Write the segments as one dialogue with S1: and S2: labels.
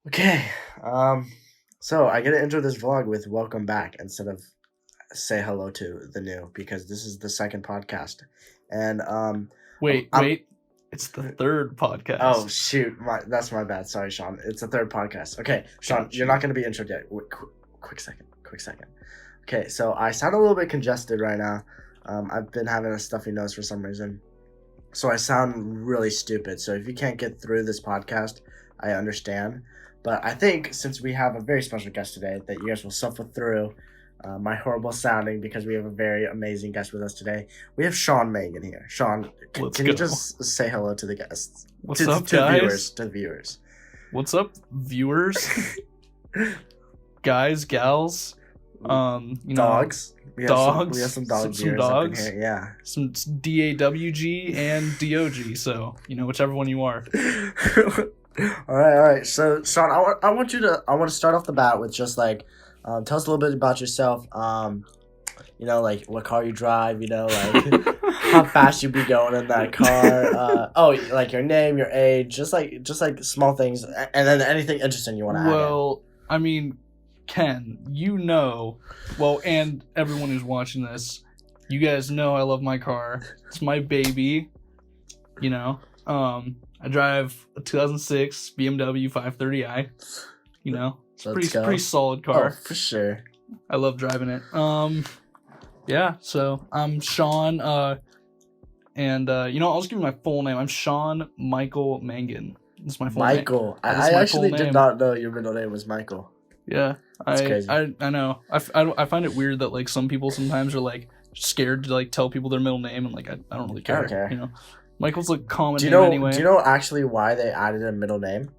S1: Okay, so I get to enter this vlog with welcome back instead of say hello to the new because this is the second podcast, and
S2: Wait,
S1: I'm
S2: wait. It's the third podcast.
S1: oh shoot, that's my bad. Sorry, Sean. It's the third podcast. Okay, Sean,
S2: Gotcha.
S1: you're not gonna be introed yet. Quick second. Okay, so I sound a little bit congested right now. I've been having a stuffy nose for some reason, so I sound really stupid. So if you can't get through this podcast, I understand. But I think since we have a very special guest today, that you guys will suffer through my horrible sounding because we have a very amazing guest with us today. We have Sean Mangan here. Sean, can you just say hello to the guests?
S2: What's up, guys?
S1: To the viewers.
S2: What's up, viewers? Guys, gals,
S1: dogs. We have some dog
S2: some
S1: viewers
S2: dogs,
S1: up in here. Yeah.
S2: some DAWG and DOG. So whichever one you are.
S1: All right. So Sean, I want to start off the bat with just like, tell us a little bit about yourself. Like what car you drive. Like how fast you be going in that car. Like your name, your age, just like small things, and then anything interesting you want to add.
S2: Well, I mean, Ken, and everyone who's watching this, you guys know I love my car. It's my baby. I drive a 2006 BMW 530i. It's pretty solid car.
S1: Oh, for sure.
S2: I love driving it. Yeah. So I'm Sean. And I'll just give you my full name. I'm Sean Michael Mangan. That's my full name.
S1: Michael. I actually did not know your middle name was Michael.
S2: Yeah,
S1: That's crazy.
S2: I know. I find it weird that like some people sometimes are like scared to like tell people their middle name, and like I don't really care.
S1: I don't care.
S2: Michael's like common
S1: name
S2: anyway.
S1: Do you know actually why they added a middle name?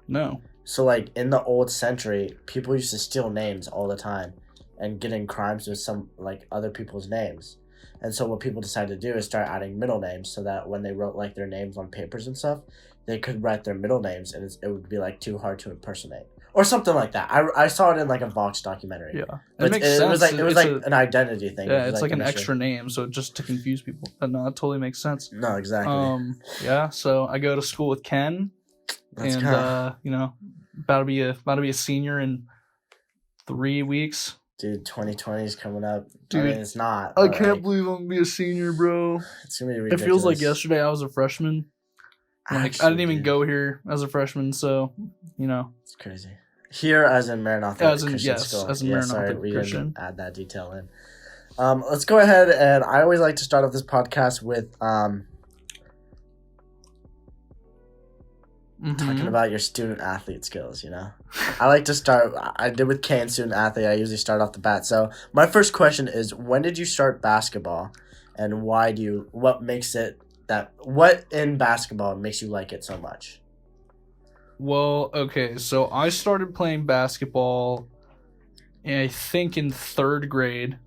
S2: No.
S1: So like in the old century, people used to steal names all the time and get in crimes with some like other people's names. And so what people decided to do is start adding middle names so that when they wrote like their names on papers and stuff, they could write their middle names and it would be like too hard to impersonate. Or something like that. I saw it in like a Vox documentary.
S2: Yeah,
S1: it
S2: makes sense.
S1: It was like an identity thing.
S2: Yeah, it's like an extra name, so just to confuse people. But no, it totally makes sense.
S1: No, exactly.
S2: Yeah. So I go to school with Ken,
S1: That's
S2: and about to be a senior in 3 weeks.
S1: Dude, 2020 is coming up.
S2: Dude,
S1: I mean, it's not.
S2: I can't believe I'm gonna be a senior, bro.
S1: It's gonna be ridiculous.
S2: It feels like yesterday I was a freshman.
S1: Actually,
S2: I didn't even go here as a freshman, so
S1: it's crazy. Here, as in Maranatha Christian School.
S2: As in Maranatha
S1: we
S2: Christian.
S1: didn't add that detail in. Let's go ahead, and I always like to start off this podcast with talking about your student athlete skills. I like to start. I did with K and student athlete. I usually start off the bat. So my first question is: when did you start basketball, and why do you? What in basketball makes you like it so much?
S2: Well, okay, so I started playing basketball, I think in 3rd grade,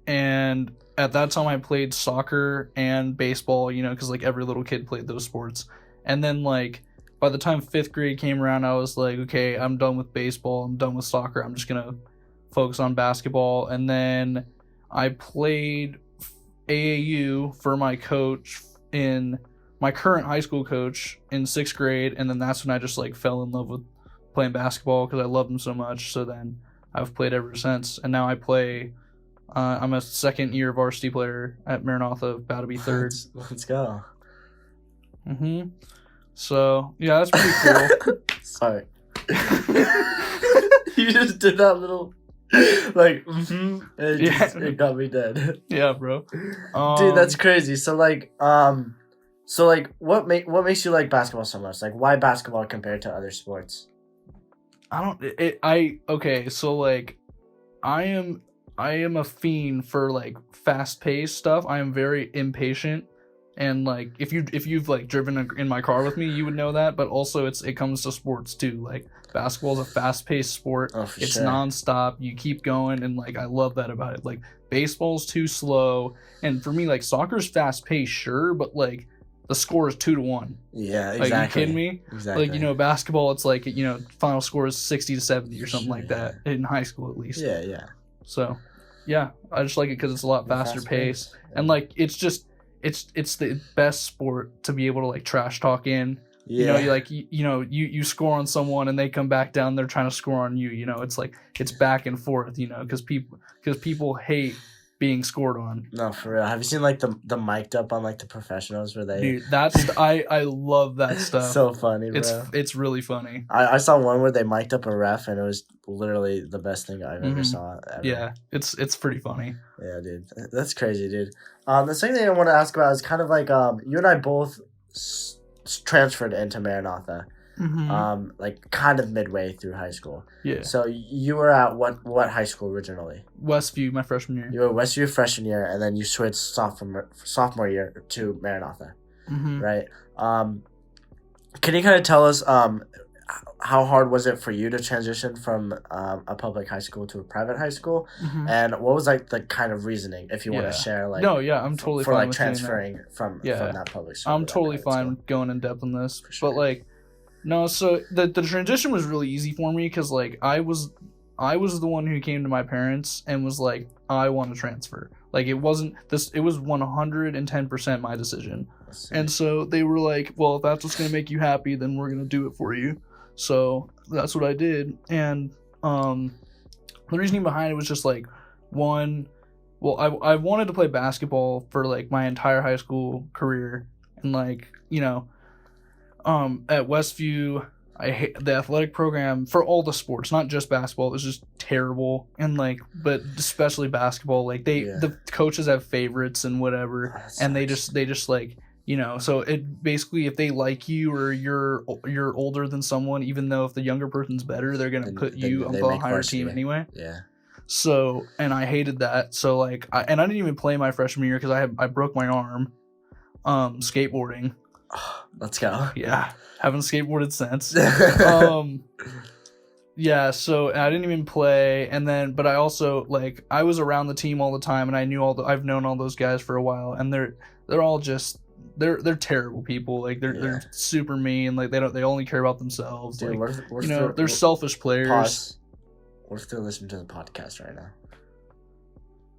S2: and at that time I played soccer and baseball, because like every little kid played those sports. And then like by the time 5th grade came around, I was like, okay, I'm done with baseball, I'm done with soccer, I'm just gonna focus on basketball. And then I played AAU for my coach my current high school coach in 6th grade, and then that's when I just like fell in love with playing basketball because I loved him so much. So then I've played ever since, and now I play. I'm a 2nd year varsity player at Maranatha, about to be 3rd.
S1: Let's go.
S2: So yeah, that's pretty cool.
S1: Sorry. You just did that little like it got me dead.
S2: Yeah, bro.
S1: Dude, that's crazy. So what makes you like basketball so much? Like why basketball compared to other sports?
S2: Okay, so like I am a fiend for like fast-paced stuff. I am very impatient, and like if you've like driven in my car with me, you would know that. But also it comes to sports too. Like basketball is a fast-paced sport. It's
S1: sure.
S2: nonstop. You keep going, and like I love that about it. Like baseball's too slow, and for me like soccer's fast-paced, sure, but like the score is 2-1.
S1: Yeah, exactly.
S2: Like, you kidding me?
S1: Exactly.
S2: Like, basketball, it's like, final score is 60-70 or something like that in high school at least.
S1: Yeah.
S2: So, yeah, I just like it because it's a lot faster paced. And, like, it's the best sport to be able to, like, trash talk in. You know,
S1: Yeah.
S2: you like you score on someone and they come back down, they're trying to score on you. You know, it's like it's back and forth. You know, because people hate being scored on.
S1: No, for real. Have you seen like the mic'd up on like the professionals where they?
S2: Dude, I love that stuff.
S1: So funny, bro.
S2: It's really funny.
S1: I saw one where they mic'd up a ref and it was literally the best thing I've ever saw. Ever.
S2: Yeah, it's pretty funny.
S1: Yeah, dude, that's crazy, dude. The second thing I want to ask about is kind of like you and I both transferred into Maranatha, like kind of midway through high school.
S2: Yeah.
S1: So you were at what high school originally?
S2: Westview, my freshman year.
S1: You were Westview freshman year, and then you switched sophomore year to Maranatha, right? Can you kind of tell us how hard was it for you to transition from a public high school to a private high school, and what was like the kind of reasoning, if you want to share, like
S2: no, yeah, I'm totally
S1: for
S2: fine
S1: like
S2: with
S1: transferring from that public school.
S2: I'm totally fine going in depth on this,
S1: sure.
S2: but like, no, so the transition was really easy for me because like I was the one who came to my parents and was like, I want to transfer. Like it was 110% my decision, and so they were like, well, if that's what's gonna make you happy, then we're gonna do it for you. So that's what I did, and the reasoning behind it was just like, one, well, I wanted to play basketball for like my entire high school career, and like, you know, at Westview, I hate the athletic program for all the sports, not just basketball. It was just terrible, and like, but especially basketball. Like the coaches have favorites and whatever, and they just like. You know, so it basically, if they like you or you're older than someone, even though if the younger person's better, they're gonna put you on the higher team anyway.
S1: Yeah.
S2: So, and I hated that. So like, I didn't even play my freshman year because I broke my arm, skateboarding.
S1: Let's go.
S2: Yeah, haven't skateboarded since. Yeah, so I didn't even play, and then, but I also like I was around the team all the time, and I've known all those guys for a while, and they're all just. They're terrible people. Like they're super mean. Like they only care about themselves. Dude, like you know, they're selfish players.
S1: Pause. What if they're listening to the podcast right now?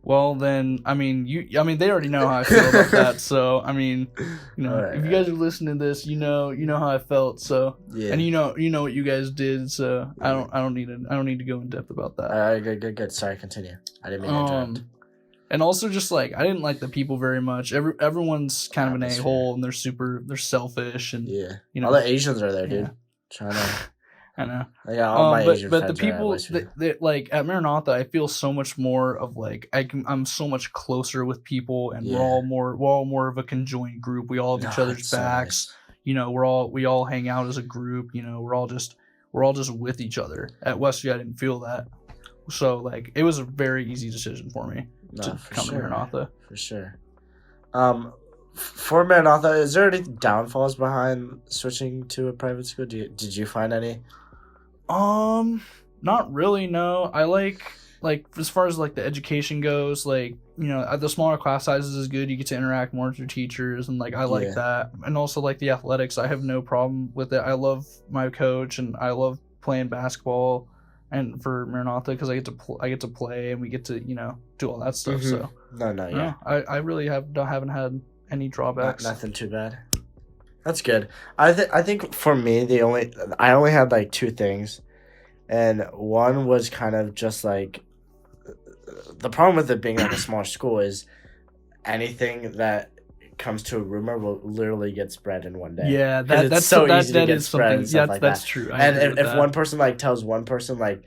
S2: Well, then I mean they already know how I feel about that. So I mean, you know, if you guys are listening to this, you know how I felt. So and you know what you guys did. So I don't need to go in depth about that.
S1: All right, good. Sorry, continue. I didn't mean to interrupt.
S2: And also just like I didn't like the people very much. Everyone's kind of an a-hole, and they're selfish, and you know,
S1: all the Asians are there, dude. China.
S2: I know.
S1: Yeah, all my Asian
S2: but
S1: friends
S2: the people that like at Maranatha, I feel so much more of like I'm so much closer with people, and we're all more of a conjoined group. We all have each other's backs. So nice. You know, we all hang out as a group. You know, we're all just with each other. At Westview, I didn't feel that. So like it was a very easy decision for me. To come to Maranatha. For
S1: sure. For Maranatha, is there any downfalls behind switching to a private school? Did you find any?
S2: Not really, no. I like as far as like the education goes, like, you know, the smaller class sizes is good. You get to interact more with your teachers, and like I like that. And also like the athletics, I have no problem with it. I love my coach, and I love playing basketball. And for Maranatha, because I get to play, and we get to, you know, do all that stuff. So I really haven't had any drawbacks.
S1: Nothing too bad. That's good. I think for me I only had like two things, and one was kind of just like the problem with it being like a small school is anything that comes to a rumor will literally get spread in one day.
S2: Yeah, that's so easy to get spread and stuff like that. That's true.
S1: And if one person like tells one person like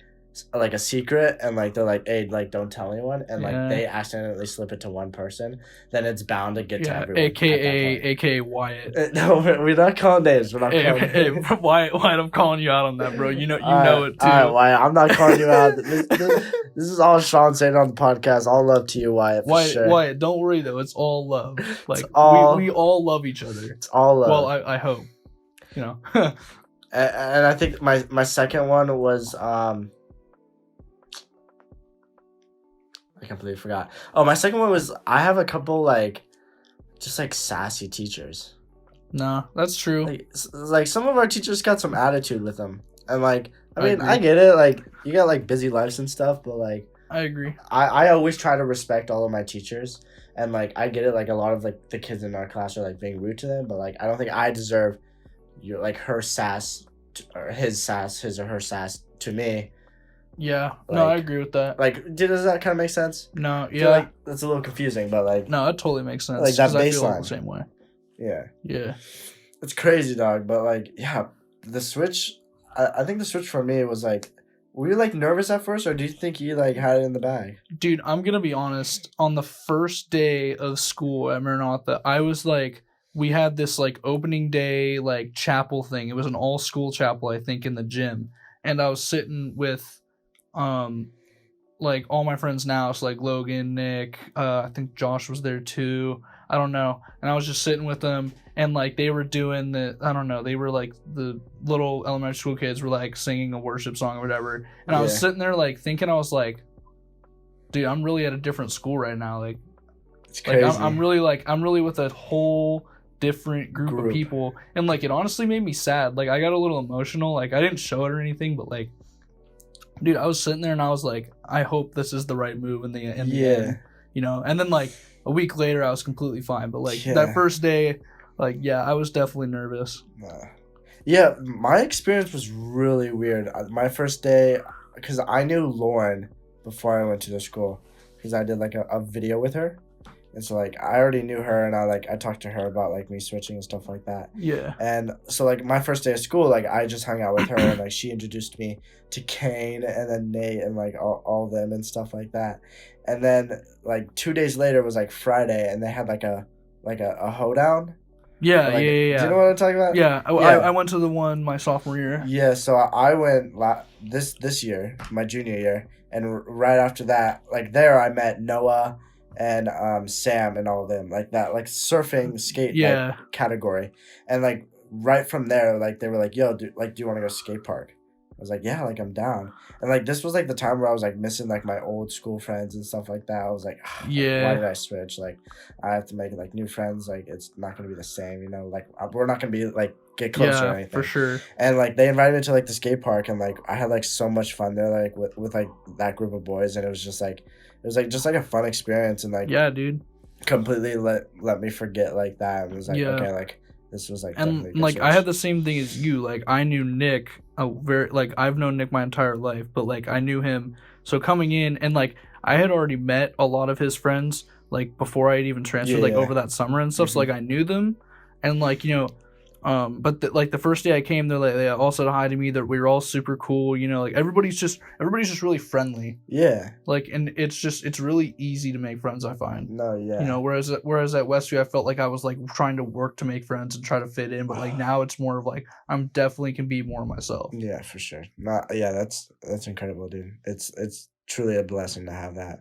S1: a secret, and like they're like, hey, like don't tell anyone, and like they accidentally slip it to one person, then it's bound to get to everyone.
S2: AKA Wyatt.
S1: No, we're not calling names. We're not calling names.
S2: Wyatt, I'm calling you out on that, bro. You know it too.
S1: All right, Wyatt, I'm not calling you out. This is all Sean saying on the podcast. All love to you, Wyatt. Sure.
S2: Wyatt, don't worry though. It's all love. Like we all love each other.
S1: It's all love.
S2: Well, I hope. You know.
S1: And I think my second one was I completely forgot. Oh, my second one was I have a couple like just like sassy teachers.
S2: No, that's true.
S1: Like some of our teachers got some attitude with them, and like I mean I get it. Like you got like busy lives and stuff, but like
S2: I agree.
S1: I always try to respect all of my teachers, and like I get it. Like a lot of like the kids in our class are like being rude to them, but like I don't think I deserve you're like her sass or his or her sass to me.
S2: Yeah. No, I
S1: Like,
S2: agree with that.
S1: like, does that kind of make sense?
S2: No,
S1: I feel
S2: yeah.
S1: like that's a little confusing, but like,
S2: No, it totally makes sense.
S1: like that
S2: 'cause I feel
S1: baseline.
S2: the same way.
S1: Yeah,
S2: Yeah.
S1: it's crazy, dog. But like, yeah, the switch. I think the switch for me was like, were you like nervous at first, or do you think you like had it in the bag?
S2: Dude, I'm gonna be honest. On the first day of school at Maranatha, I was like, we had this like opening day like chapel thing. It was an all school chapel, I think, in the gym, and I was sitting with, like all my friends now. So like Logan, Nick, I think Josh was there too. I don't know, and I was just sitting with them, and like they were doing I don't know, they were like the little elementary school kids were like singing a worship song or whatever, and I was sitting there like thinking, I was like, dude, I'm really at a different school right now. Like,
S1: It's crazy.
S2: I'm really with a whole different group of people, and like it honestly made me sad. Like I got a little emotional. Like I didn't show it or anything, but like, dude, I was sitting there and I was like, I hope this is the right move in the end, you know. And then like a week later, I was completely fine. But like that first day, like I was definitely nervous.
S1: Yeah, my experience was really weird. My first day, because I knew Lauren before I went to the school, because I did like a video with her. And so like I already knew her, and I talked to her about like me switching and stuff like that.
S2: Yeah.
S1: And so like my first day of school, like I just hung out with her, and like she introduced me to Kane and then Nate and like all of them and stuff like that. And then like 2 days later was like Friday, and they had like a hoedown.
S2: Yeah,
S1: like,
S2: yeah.
S1: Do you know what I'm talking about?
S2: Yeah, I went to the one my sophomore year.
S1: Yeah, so I went this year, my junior year, and right after that, like there I met Noah and Sam and all of them, like that, like surfing skate like, category. And like right from there, like they were like, yo, do you want to go skate park? I was like, yeah, like I'm down. And like this was like the time where I was like missing like my old school friends and stuff like that. I was like, why did I switch? Like I have to make like new friends. Like it's not gonna be the same, you know. Like we're not gonna be like get closer or anything.
S2: For sure.
S1: And like they invited me to like the skate park, and like I had like so much fun there, like with like that group of boys, and it was just like just like a fun experience, and like
S2: dude,
S1: completely let me forget like that. And it was like okay, like this was like
S2: and like I had the same thing as you. Like I knew Nick I've known Nick my entire life, but like I knew him, so coming in, and like I had already met a lot of his friends like before I had even transferred over that summer and stuff. So like I knew them, and like you know, but like the first day I came, they all said hi to me. That we were all super cool, you know. Like everybody's just really friendly. Yeah. Like, and it's really easy to make friends, I find. No, yeah. You know, whereas at Westview, I felt like I was like trying to work to make friends and try to fit in, but like now it's more of like I'm definitely can be more myself. Yeah, for sure. That's incredible, dude. It's truly a blessing to have that.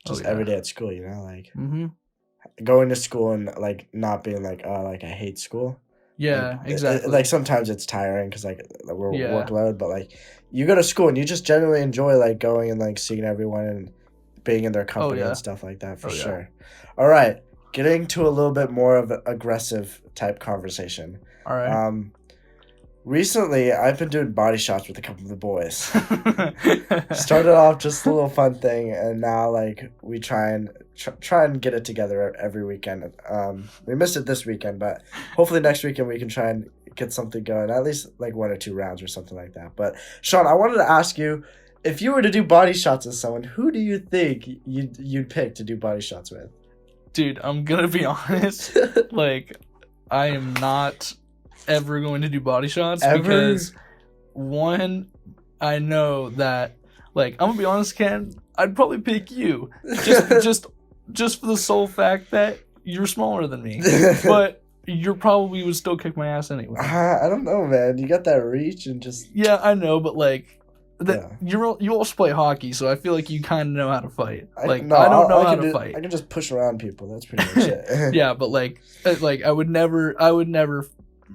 S2: Just every day at school, you know, like. Going to school and like not being like like I hate school. Yeah, like, exactly. Like sometimes it's tiring because like we're workload, but like you go to school and you just genuinely enjoy like going and like seeing everyone and being in their company and stuff like that for sure. All right, getting to a little bit more of an aggressive type conversation. All right. Recently, I've been doing body shots with a couple of the boys. Started off just a little fun thing, and now like we try and get it together every weekend. We missed it this weekend, but hopefully next weekend we can try and get something going. At least like 1 or 2 rounds or something like that. But Sean, I wanted to ask you, if you were to do body shots with someone, who do you think you'd pick to do body shots with? Dude, I'm gonna be honest. Like, I am not ever going to do body shots because one, I know that like I'm gonna be honest, Ken, I'd probably pick you just for the sole fact that you're smaller than me, but you probably would still kick my ass anyway. I don't know, man. You got that reach and just I know, but like you also play hockey, so I feel like you kind of know how to fight. I don't know how to fight. I can just push around people. That's pretty much it. Yeah, but like I would never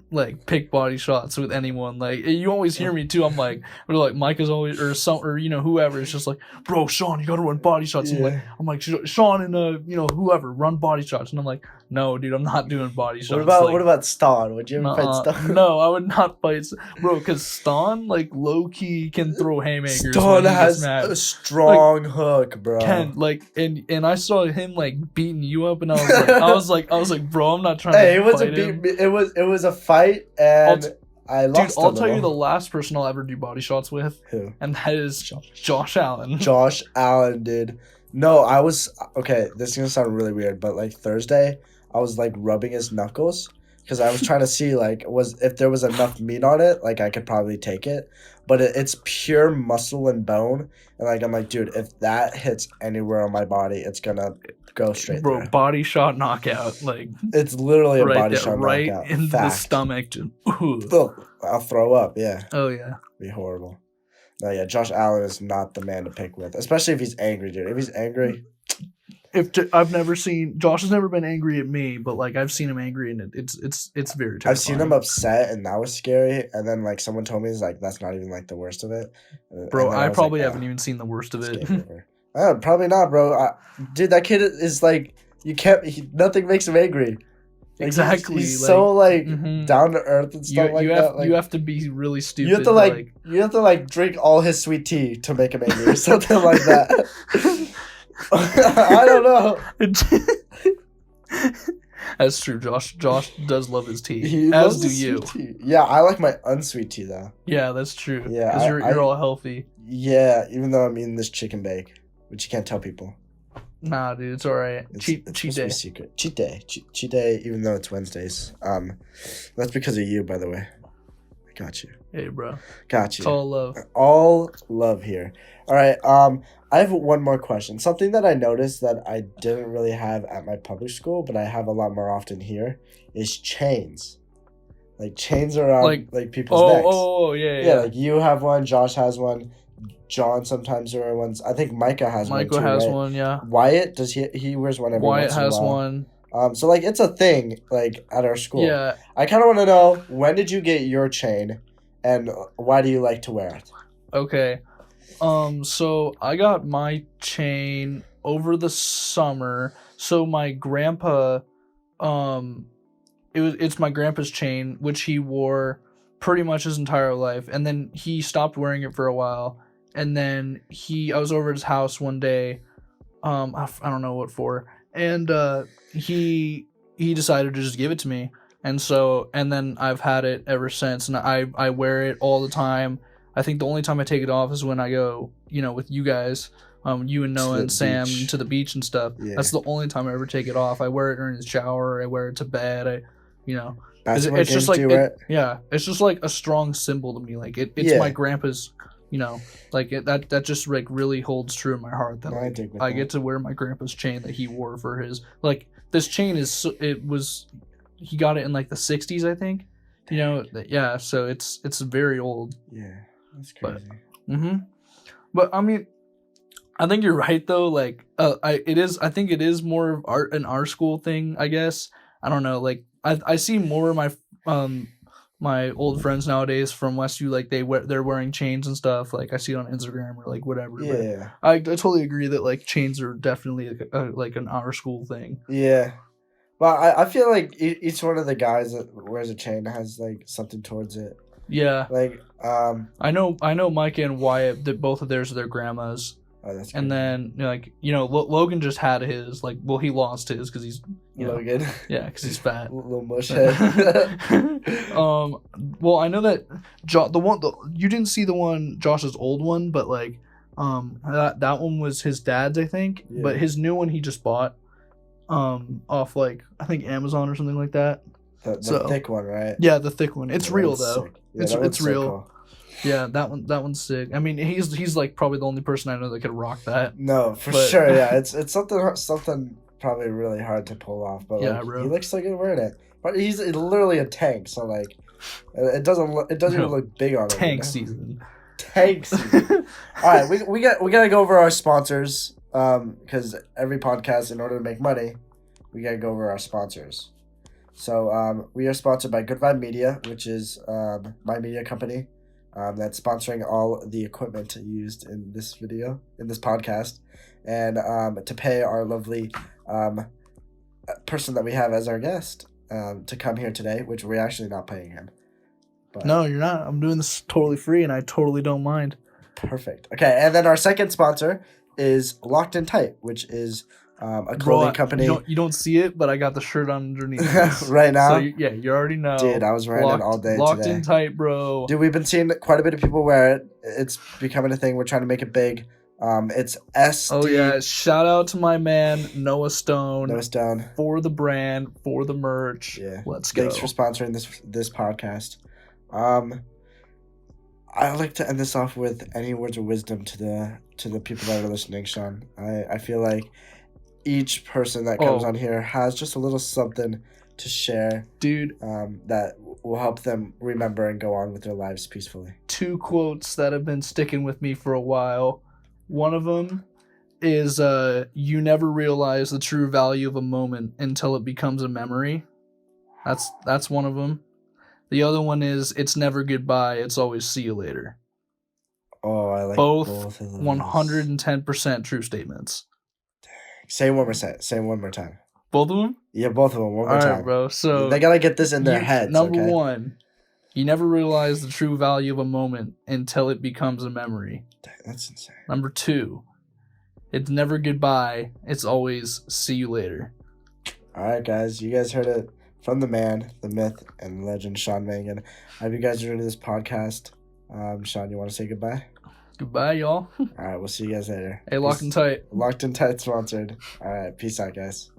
S2: like pick body shots with anyone. Like you always hear me too. I'm like Mike is always or you know whoever is just like, bro, Sean, you gotta run body shots. I'm like Sean and you know whoever run body shots, and I'm like, No, dude, I'm not doing body shots.
S1: What about Ston? Would you ever fight Ston?
S2: No, I would not fight, bro. Because Ston, like, low key can throw haymakers.
S1: Ston has a strong hook, bro.
S2: And I saw him like beating you up, and I was like, bro, I'm not trying to.
S1: It wasn't it was a fight, and I lost.
S2: Dude, I'll tell you the last person I'll ever do body shots with.
S1: Who?
S2: And that is Josh Allen.
S1: Josh Allen, dude. No, I was okay. This is gonna sound really weird, but like Thursday, I was like rubbing his knuckles because I was trying to see like if there was enough meat on it, like I could probably take it. But it's pure muscle and bone, and like I'm like, dude, if that hits anywhere on my body, it's gonna go straight
S2: bro,
S1: there.
S2: Body shot knockout, like
S1: it's literally a body shot
S2: right
S1: knockout.
S2: in the stomach.
S1: I'll throw up. Yeah.
S2: Oh yeah.
S1: Be horrible. No, yeah, Josh Allen is not the man to pick with, especially if he's angry, dude. If he's angry,
S2: I've never seen Josh has never been angry at me, but like I've seen him angry, and it's very terrifying.
S1: I've seen him upset, and that was scary. And then like someone told me, it's like that's not even like the worst of it.
S2: Bro, I probably haven't even seen the worst of it.
S1: Probably not, bro. Dude, that kid is like nothing makes him angry. Like,
S2: exactly.
S1: He's like, so like down to earth and stuff that.
S2: You have to be really stupid.
S1: You have to like drink all his sweet tea to make him angry or something like that. I don't know.
S2: That's true. Josh does love his tea. As do you.
S1: Tea. Yeah, I like my unsweet tea though.
S2: Yeah, that's true.
S1: Yeah,
S2: because you're all healthy.
S1: Yeah, even though I'm eating this chicken bake, which you can't tell people.
S2: Nah, dude, it's all right. Cheat day.
S1: Secret. Cheat day. Even though it's Wednesdays. That's because of you, by the way. I got you.
S2: Hey, bro.
S1: Got you.
S2: It's all love.
S1: All love here. All right. I have one more question. Something that I noticed that I didn't really have at my public school, but I have a lot more often here, is chains. Like chains around like people's necks.
S2: Oh, yeah.
S1: Yeah, like you have one. Josh has one. John sometimes wears ones. I think Micah has one too,
S2: has
S1: right?
S2: one, yeah.
S1: Wyatt, does he wears one every once in a while.
S2: Wyatt has one.
S1: So like it's a thing like at our school.
S2: Yeah.
S1: I kind of want to know, when did you get your chain, and why do you like to wear it?
S2: Okay. So I got my chain over the summer. So my grandpa, it's my grandpa's chain, which he wore pretty much his entire life, and then he stopped wearing it for a while. And then I was over at his house one day, I don't know what for, and he decided to just give it to me, and then I've had it ever since, and I wear it all the time. I think the only time I take it off is when I go, with you guys, you and Noah and Sam to the beach and stuff. Yeah. That's the only time I ever take it off. I wear it during the shower. I wear it to bed. It's just like it's just like a strong symbol to me. Like it's my grandpa's. That just like really holds true in my heart that I get to wear my grandpa's chain that he wore for his, like, this chain he got it in like the 60s, I think. Yeah, so it's very old.
S1: Yeah, that's crazy.
S2: But I mean, I think you're right though. Like, I think it is more of an our school thing, I guess. I don't know. Like, I see more of my old friends nowadays from Westview, like they're wearing chains and stuff. Like I see it on Instagram or like whatever.
S1: Yeah,
S2: but I totally agree that like chains are definitely like an our school thing.
S1: Yeah, well, I feel like each one of the guys that wears a chain has like something towards it.
S2: Yeah,
S1: like
S2: I know Micah and Wyatt, that both of theirs are their grandmas.
S1: Oh, that's
S2: and then Logan just had his, like, well, he lost his because he's
S1: Logan.
S2: Yeah, because he's fat.
S1: Little mushhead.
S2: Well, I know that you didn't see the one, Josh's old one, but like that one was his dad's, I think. Yeah. But his new one he just bought off, like, I think Amazon or something like that.
S1: The thick one, right?
S2: Yeah, the thick one. It's real though.
S1: Yeah,
S2: it's real.
S1: So cool.
S2: Yeah, that one's sick. I mean, he's like probably the only person I know that could rock that.
S1: No, for sure. Yeah, it's something probably really hard to pull off. But yeah, like, he looks so good wearing it. But he's literally a tank, so like, it doesn't even look big on him.
S2: Tank season.
S1: Tank season. All right, we gotta go over our sponsors. Because every podcast, in order to make money, we gotta go over our sponsors. So we are sponsored by Good Vibe Media, which is my media company. That's sponsoring all the equipment used in this video, in this podcast, and to pay our lovely person that we have as our guest to come here today, which we're actually not paying him. But
S2: No, you're not. I'm doing this totally free, and I totally don't mind.
S1: perfect. Okay, and then our second sponsor is Locked in Tight, which is a clothing company.
S2: You don't see it, but I got the shirt on underneath this.
S1: Right now.
S2: So you already know.
S1: Dude, I was wearing it all day
S2: Locked
S1: today.
S2: in tight, bro.
S1: Dude, we've been seeing quite a bit of people wear it. It's becoming a thing. We're trying to make it big. It's SD.
S2: Oh yeah! Shout out to my man Noah Stone.
S1: Noah Stone.
S2: For the brand, for the merch.
S1: Yeah.
S2: Let's go.
S1: Thanks for sponsoring this podcast. I'd like to end this off with any words of wisdom to the people that are listening, Sean. I feel like each person that comes on here has just a little something to share,
S2: dude,
S1: that will help them remember and go on with their lives peacefully.
S2: 2 quotes that have been sticking with me for a while. One of them is you never realize the true value of a moment until it becomes a memory. That's one of them. The other one is it's never goodbye, it's always see you later.
S1: Oh, I like
S2: both
S1: of those.
S2: 110% true statements.
S1: Say one more time.
S2: Both of them?
S1: Yeah, both of them. One more
S2: All
S1: time.
S2: right, bro. So
S1: they gotta get this in their heads.
S2: Number one, you never realize the true value of a moment until it becomes a memory.
S1: That's insane.
S2: Number 2, it's never goodbye. It's always see you later.
S1: All right, guys. You guys heard it from the man, the myth, and legend, Sean Mangan. I hope you guys are into this podcast. Sean, you want to say goodbye?
S2: Goodbye, y'all.
S1: All right, we'll see you guys later.
S2: Hey, Locked in Tight.
S1: Locked in Tight sponsored. All right, peace out, guys.